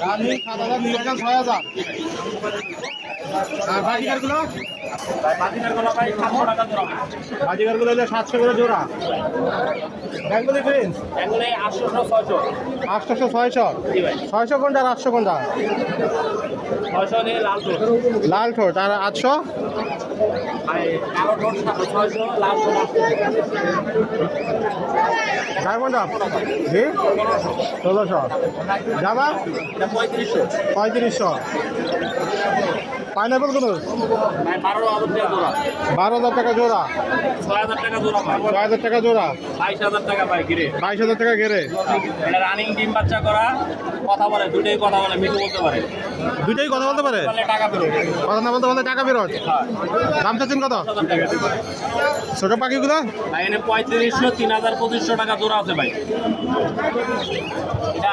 Running 7,000 নিলেন 6,000। আর বাজিকারগুলো? বাজিকারগুলো ভাই 700 টাকা জোড়া। বাজিকারগুলো হলে 700 করে জোড়া। বেঙ্গলি প্রিন্স এগুলো 800 600। 800 600। জি ভাই। 600 কোনটা আর 800 কোনটা? 600 নিয়ে লাল ঠোঁট। লাল ঠোঁট আর 800? ভাই কালো ঠোঁট 600, লাল ঠোঁট 800। ডায়মন্ড আপ জি 1600। জামা এটা 3500। 3500। পাইনাপেল গুলো ভাই 12,000 টাকা জোড়া। 12,000 টাকা জোড়া। 6,000 টাকা জোড়া ভাই। 6,000 টাকা জোড়া। 22,000 টাকা ভাই গিরে। 22,000 টাকা গেরে। এটা রানিং ডিম বাচ্চা করা, কথা বলে, দুটোই কথা বলে, মিঠু বলতে পারে। দুইটাই কথা বলতে পারে? বলে টাকা বেরো। কথা না বলতে বলতে টাকা বেরোয়। দাম চাচ্ছেন কত? 10,000 টাকা। ছোট পাখিগুলো ভাই এনে 3500, 3,000, 2500 টাকা জোড়া আছে ভাই। এটা